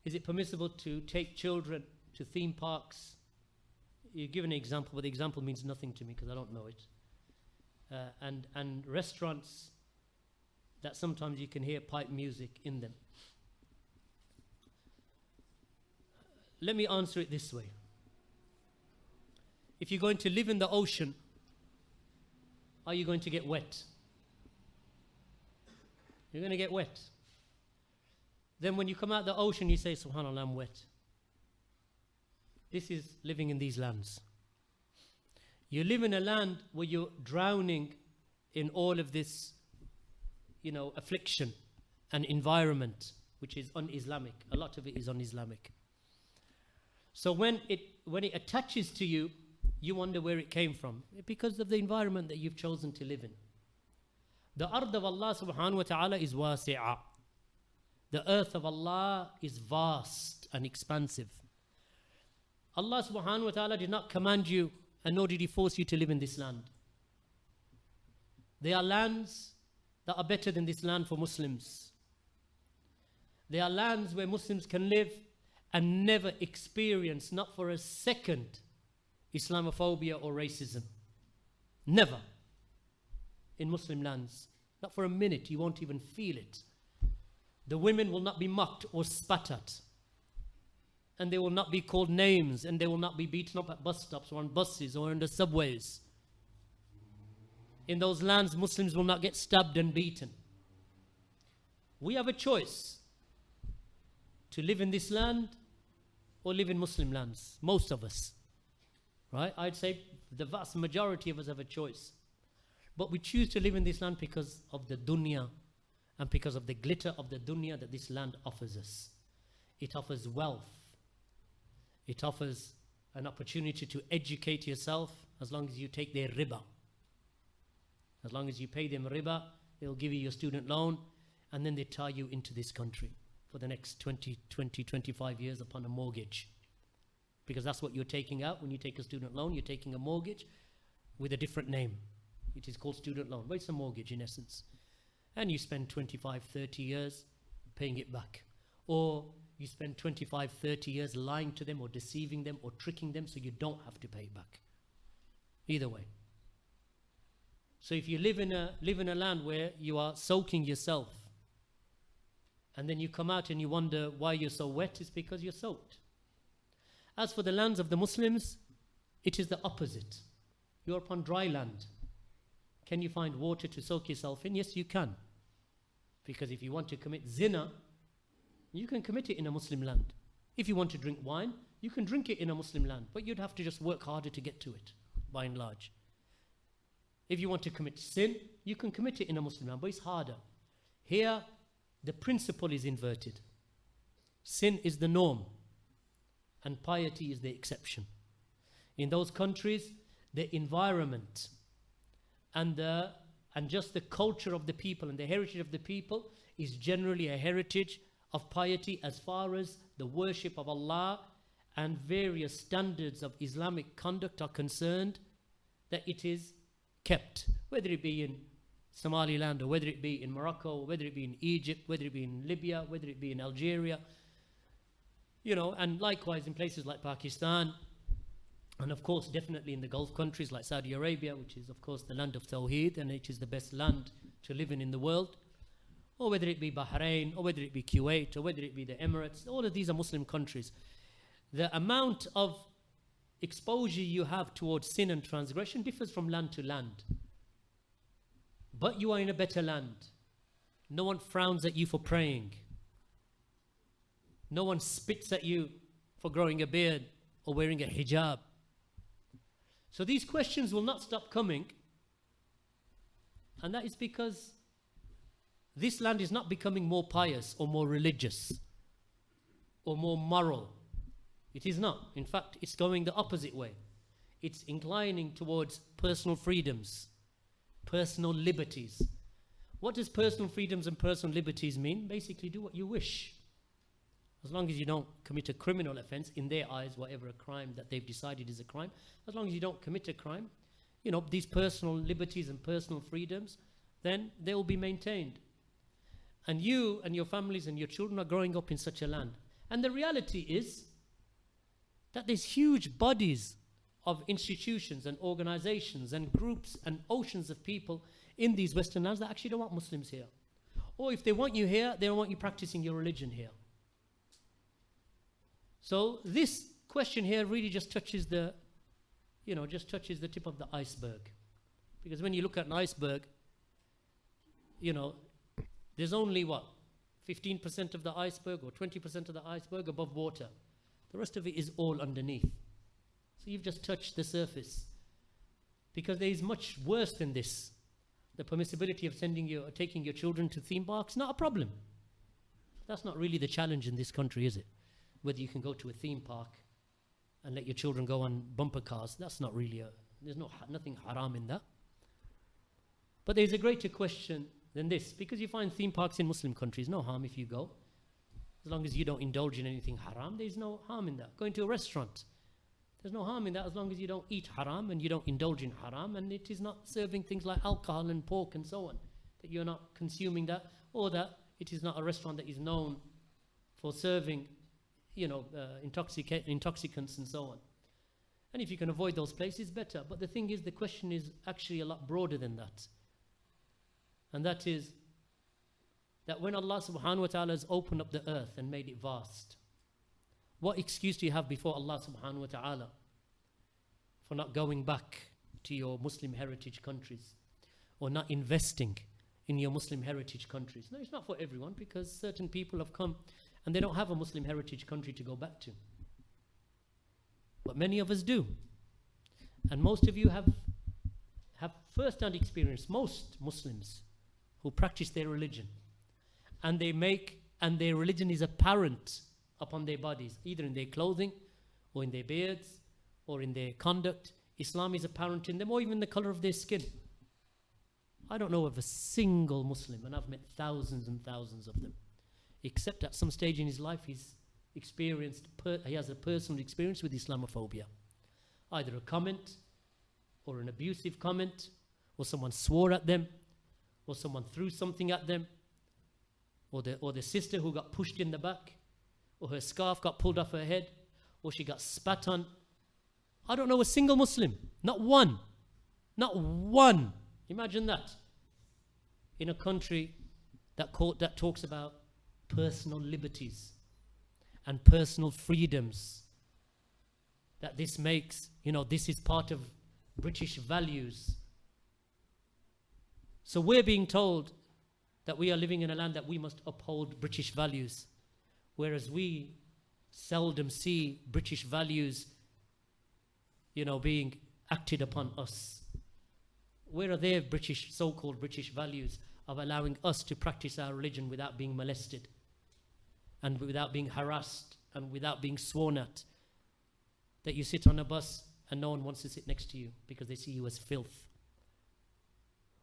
Is it permissible to take children to theme parks? You give an example, but the example means nothing to me because I don't know it. And restaurants that sometimes you can hear pipe music in them. Let me answer it this way. If you're going to live in the ocean, are you going to get wet? You're going to get wet. Then when you come out of the ocean, you say, SubhanAllah, I'm wet. This is living in these lands. You live in a land where you're drowning in all of this, affliction and environment, which is un-Islamic. A lot of it is un-Islamic. So when it attaches to you, you wonder where it came from. Because of the environment that you've chosen to live in. The ard of Allah subhanahu wa ta'ala is wasi'ah. The earth of Allah is vast and expansive. Allah subhanahu wa ta'ala did not command you, and nor did He force you to live in this land. There are lands that are better than this land for Muslims. There are lands where Muslims can live and never experience, not for a second, Islamophobia or racism. Never. In Muslim lands. Not for a minute, you won't even feel it. The women will not be mocked or spat at. And they will not be called names, and they will not be beaten up at bus stops or on buses or in the subways. In those lands, Muslims will not get stabbed and beaten. We have a choice to live in this land or live in Muslim lands. Most of us. Right? I'd say the vast majority of us have a choice. But we choose to live in this land because of the dunya and because of the glitter of the dunya that this land offers us. It offers wealth. It offers an opportunity to educate yourself as long as you take their riba. As long as you pay them riba, they'll give you your student loan, and then they tie you into this country for the next 25 years upon a mortgage. Because that's what you're taking out when you take a student loan. You're taking a mortgage with a different name. It is called student loan, but it's a mortgage in essence. And you spend 25, 30 years paying it back. Or you spend 25, 30 years lying to them or deceiving them or tricking them so you don't have to pay it back. Either way. So if you live in a land where you are soaking yourself, and then you come out and you wonder why you're so wet, it's because you're soaked. As for the lands of the Muslims, it is the opposite. You're upon dry land. Can you find water to soak yourself in? Yes, you can. Because if you want to commit zina, you can commit it in a Muslim land. If you want to drink wine, you can drink it in a Muslim land. But you'd have to just work harder to get to it, by and large. If you want to commit sin, you can commit it in a Muslim land, but it's harder. Here, the principle is inverted. Sin is the norm, and piety is the exception. In those countries, the environment and just the culture of the people and the heritage of the people is generally a heritage of piety as far as the worship of Allah and various standards of Islamic conduct are concerned, that it is kept, whether it be in Somaliland or whether it be in Morocco, or whether it be in Egypt, whether it be in Libya, whether it be in Algeria, and likewise in places like Pakistan, and of course definitely in the Gulf countries like Saudi Arabia, which is of course the land of Tawheed, and it is the best land to live in the world, or whether it be Bahrain, or whether it be Kuwait, or whether it be the Emirates. All of these are Muslim countries. The amount of exposure you have towards sin and transgression differs from land to land. But you are in a better land. No one frowns at you for praying. No one spits at you for growing a beard or wearing a hijab. So these questions will not stop coming. And that is because this land is not becoming more pious or more religious or more moral. It is not. In fact, it's going the opposite way. It's inclining towards personal freedoms, personal liberties. What does personal freedoms and personal liberties mean? Basically, do what you wish. As long as you don't commit a criminal offense, in their eyes, whatever a crime that they've decided is a crime, as long as you don't commit a crime, these personal liberties and personal freedoms, then they will be maintained. And you and your families and your children are growing up in such a land. And the reality is that there's huge bodies of institutions and organizations and groups and oceans of people in these Western lands that actually don't want Muslims here. Or if they want you here, they don't want you practicing your religion here. So this question here really just touches the, just touches the tip of the iceberg. Because when you look at an iceberg, there's only what? 15% of the iceberg or 20% of the iceberg above water. The rest of it is all underneath. So you've just touched the surface. Because there is much worse than this. The permissibility of taking your children to theme parks, not a problem. That's not really the challenge in this country, is it? Whether you can go to a theme park and let your children go on bumper cars, that's not really there's nothing haram in that. But there's a greater question than this, because you find theme parks in Muslim countries, no harm if you go. As long as you don't indulge in anything haram, there's no harm in that. Going to a restaurant, there's no harm in that as long as you don't eat haram and you don't indulge in haram, and it is not serving things like alcohol and pork and so on, that you're not consuming that, or that it is not a restaurant that is known for serving, intoxicants and so on. And if you can avoid those places, better. But the thing is, the question is actually a lot broader than that. And that is that when Allah subhanahu wa ta'ala has opened up the earth and made it vast, what excuse do you have before Allah subhanahu wa ta'ala for not going back to your Muslim heritage countries or not investing in your Muslim heritage countries? No, it's not for everyone, because certain people have come and they don't have a Muslim heritage country to go back to. But many of us do. And most of you have first-hand experience, most Muslims who practice their religion, and their religion is apparent upon their bodies, either in their clothing or in their beards or in their conduct. Islam is apparent in them, or even the color of their skin. I don't know of a single Muslim, and I've met thousands and thousands of them, except at some stage in his life he has a personal experience with Islamophobia. Either a comment or an abusive comment, or someone swore at them, or someone threw something at them, or the sister who got pushed in the back, or her scarf got pulled off her head, or she got spat on. I don't know a single Muslim, not one. Not one. Imagine that. In a country that talks about personal liberties and personal freedoms, that this makes, this is part of British values. So we're being told that we are living in a land that we must uphold British values, whereas we seldom see British values, being acted upon us. Where are their so-called British values of allowing us to practice our religion without being molested and without being harassed and without being sworn at? That you sit on a bus and no one wants to sit next to you because they see you as filth.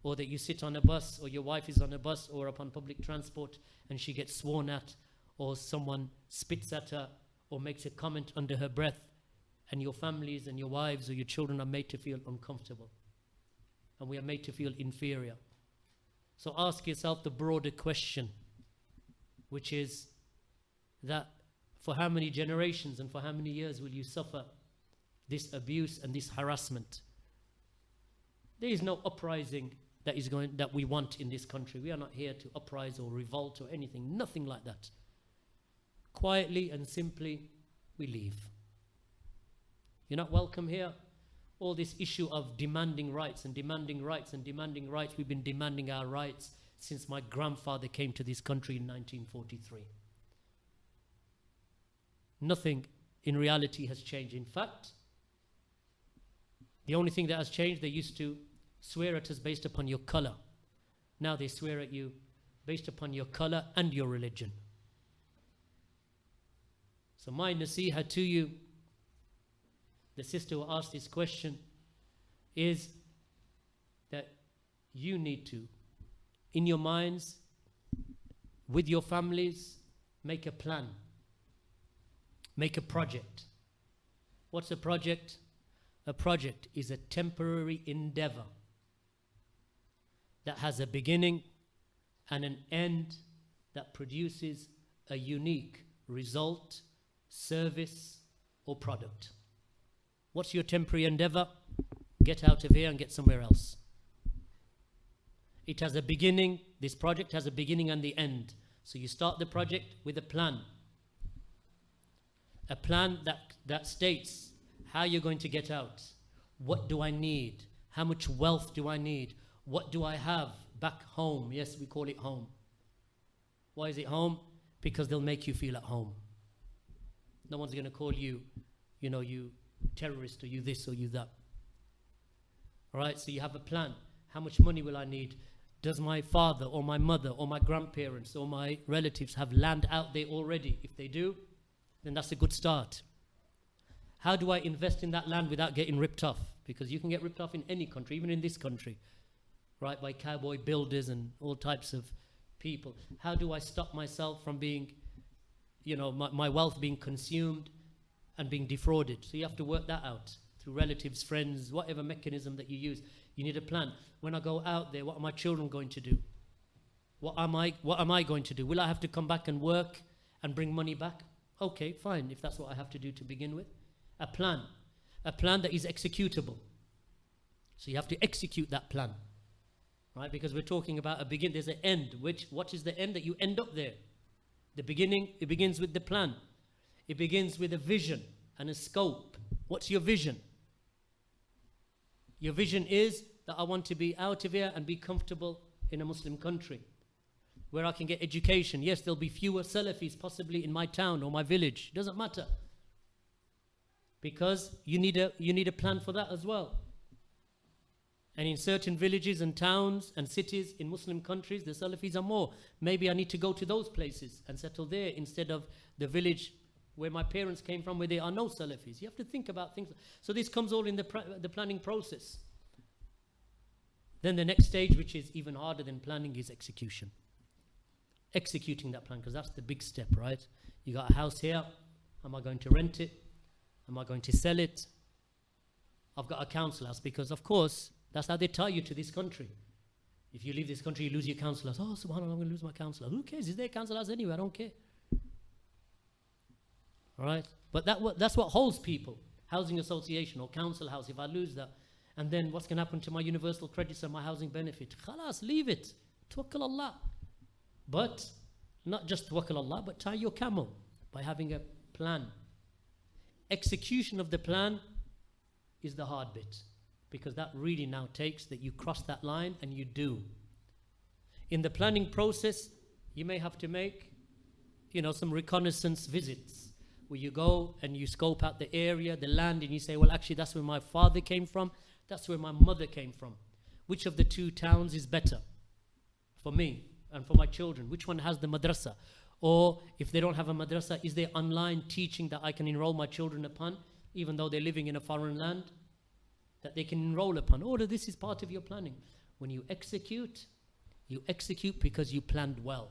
Or that you sit on a bus, or your wife is on a bus or upon public transport and she gets sworn at, or someone spits at her or makes a comment under her breath, and your families and your wives or your children are made to feel uncomfortable. And we are made to feel inferior. So ask yourself the broader question, which is that for how many generations and for how many years will you suffer this abuse and this harassment? There is no uprising that we want in this country. We are not here to uprise or revolt or anything, nothing like that. Quietly and simply, we leave. You're not welcome here. All this issue of demanding rights and demanding rights and demanding rights, we've been demanding our rights since my grandfather came to this country in 1943. Nothing in reality has changed. In fact, the only thing that has changed, they used to swear at us based upon your color. Now they swear at you based upon your color and your religion. So my nasiha to you, the sister who asked this question, is that you need to, in your minds, with your families, make a plan. Make a project. What's a project? A project is a temporary endeavor that has a beginning and an end that produces a unique result, service, or product. What's your temporary endeavor? Get out of here and get somewhere else. It has a beginning, this project has a beginning and the end. So you start the project with a plan. A plan that states how you're going to get out. What do I need? How much wealth do I need? What do I have back home? Yes, we call it home. Why is it home? Because they'll make you feel at home. No one's going to call you, you terrorist, or you this or you that. All right, so you have a plan. How much money will I need? Does my father or my mother or my grandparents or my relatives have land out there already? If they do, then that's a good start. How do I invest in that land without getting ripped off? Because you can get ripped off in any country, even in this country, right, by cowboy builders and all types of people. How do I stop myself from being, my wealth being consumed and being defrauded? So you have to work that out through relatives, friends, whatever mechanism that you use. You need a plan. When I go out there, what are my children going to do? What am I going to do? Will I have to come back and work and bring money back? Okay, fine, if that's what I have to do to begin with. A plan that is executable. So you have to execute that plan, right? Because we're talking about there's an end. What is the end? That you end up there. The beginning, it begins with the plan. It begins with a vision and a scope. What's your vision? Your vision is that I want to be out of here and be comfortable in a Muslim country where I can get education. Yes, there'll be fewer Salafis possibly in my town or my village. It doesn't matter. Because you need a plan for that as well. And in certain villages and towns and cities in Muslim countries, the Salafis are more. Maybe I need to go to those places and settle there instead of the village where my parents came from, where there are no Salafis. You have to think about things. So this comes all in the planning process. Then the next stage, which is even harder than planning, is execution. Executing that plan, because that's the big step, right? You got a house here. Am I going to rent it? Am I going to sell it? I've got a council house, because of course, that's how they tie you to this country. If you leave this country, you lose your council house. Oh, subhanAllah, I'm going to lose my council house. Who cares? Is there a council house anyway? I don't care. All right? But that's what holds people. Housing association or council house, if I lose that, and then what's going to happen to my universal credits and my housing benefit? Khalas, leave it. Tawakkal Allah. But not just tawakkal Allah, but tie your camel by having a plan. Execution of the plan is the hard bit, because that really now takes that you cross that line and you do. In the planning process, you may have to make, some reconnaissance visits where you go and you scope out the area, the land, and you say, well, actually, that's where my father came from. That's where my mother came from. Which of the two towns is better for me and for my children? Which one has the madrasa? Or if they don't have a madrasa, is there online teaching that I can enroll my children upon, even though they're living in a foreign land, that they can enroll upon? All of this is part of your planning. When you execute because you planned well.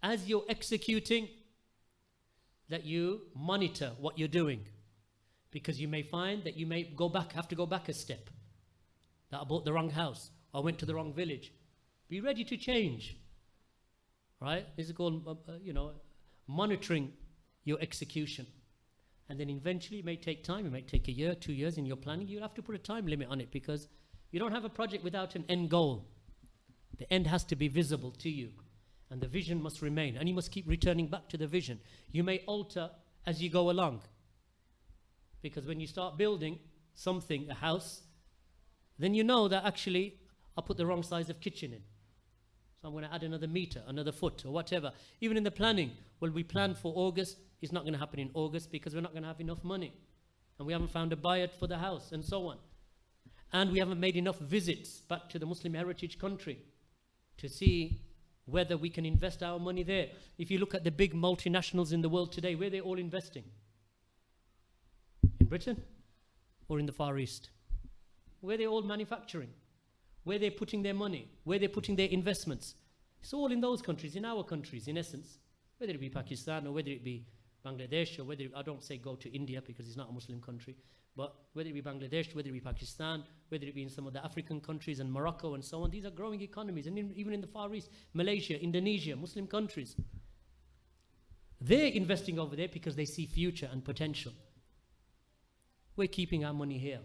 As you're executing, that you monitor what you're doing, because you may find that you may have to go back a step. That I bought the wrong house, or I went to the wrong village. Be ready to change. Right? This is called, monitoring your execution. And then eventually it may take time. It may take a year, 2 years in your planning. You'll have to put a time limit on it, because you don't have a project without an end goal. The end has to be visible to you. And the vision must remain. And you must keep returning back to the vision. You may alter as you go along. Because when you start building something, a house, then you know that actually I put the wrong size of kitchen in. So I'm going to add another meter, another foot, or whatever. Even in the planning, well, we planned for August. It's not going to happen in August because we're not going to have enough money. And we haven't found a buyer for the house, and so on. And we haven't made enough visits back to the Muslim heritage country to see whether we can invest our money there. If you look at the big multinationals in the world today, where they're all investing? In Britain or in the Far East? Where they're all manufacturing? Where they're putting their money? Where they're putting their investments? It's all in those countries, in our countries, in essence. Whether it be Pakistan or whether it be Bangladesh, or whether I don't say go to India because it's not a Muslim country, but whether it be Bangladesh, whether it be Pakistan, whether it be in some of the African countries and Morocco and so on, these are growing economies. And even in the Far East, Malaysia, Indonesia, Muslim countries. They're investing over there because they see future and potential. We're keeping our money here.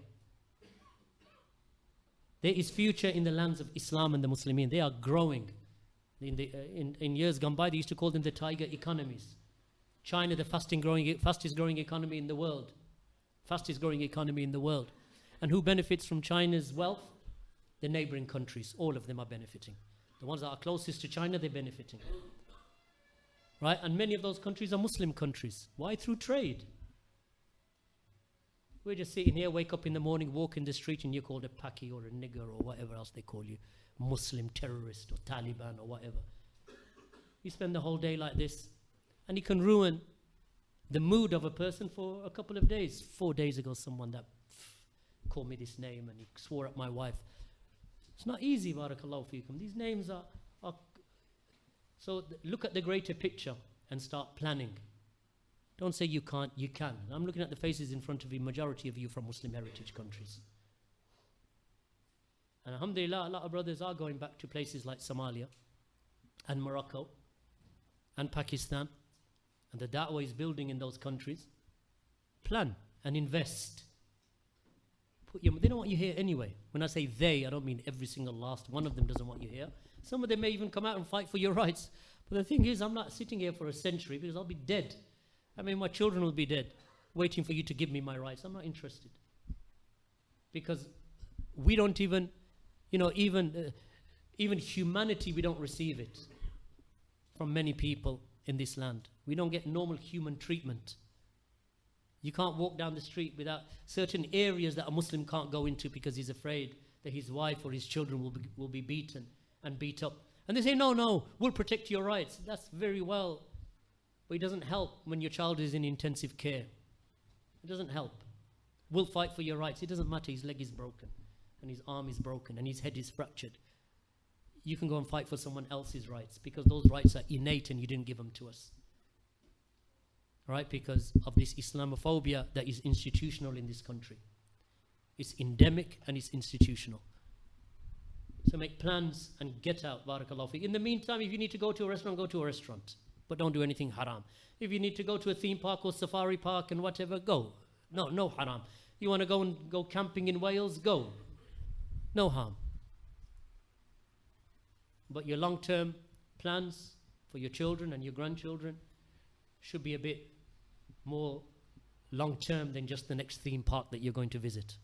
There is future in the lands of Islam and the Muslimin. They are growing. In years gone by, they used to call them the tiger economies. China, the fastest growing economy in the world. Fastest growing economy in the world. And who benefits from China's wealth? The neighboring countries. All of them are benefiting. The ones that are closest to China, they're benefiting. Right? And many of those countries are Muslim countries. Why? Through trade. We're just sitting here, wake up in the morning, walk in the street, and you're called a Paki or a nigger or whatever else they call you. Muslim terrorist or Taliban or whatever. You spend the whole day like this, and you can ruin the mood of a person for a couple of days. 4 days ago, someone that called me this name and he swore at my wife. It's not easy, barakallahu feekum. These names are so look at the greater picture and start planning. Don't say you can't, you can. I'm looking at the faces in front of you, majority of you from Muslim heritage countries. And alhamdulillah, a lot of brothers are going back to places like Somalia and Morocco and Pakistan, and the da'wah is building in those countries. Plan and invest. They don't want you here anyway. When I say they, I don't mean every single last one of them doesn't want you here. Some of them may even come out and fight for your rights. But the thing is, I'm not sitting here for a century because I'll be dead. I mean, my children will be dead, waiting for you to give me my rights. I'm not interested. Because we don't even, even humanity, we don't receive it from many people in this land. We don't get normal human treatment. You can't walk down the street without certain areas that a Muslim can't go into because he's afraid that his wife or his children will be beaten and beat up. And they say, no, we'll protect your rights. That's very well. But it doesn't help when your child is in intensive care. It doesn't help. We'll fight for your rights. It doesn't matter. His leg is broken and his arm is broken and his head is fractured. You can go and fight for someone else's rights because those rights are innate and you didn't give them to us. Right? Because of this islamophobia that is institutional in this country. It's endemic and it's institutional. So make plans and get out, barakallahu fi. In the meantime, if you need to go to a restaurant, go to a restaurant. But don't do anything haram. If you need to go to a theme park or safari park and whatever, go. No haram. You want to go camping in Wales, go. No harm. But your long-term plans for your children and your grandchildren should be a bit more long-term than just the next theme park that you're going to visit.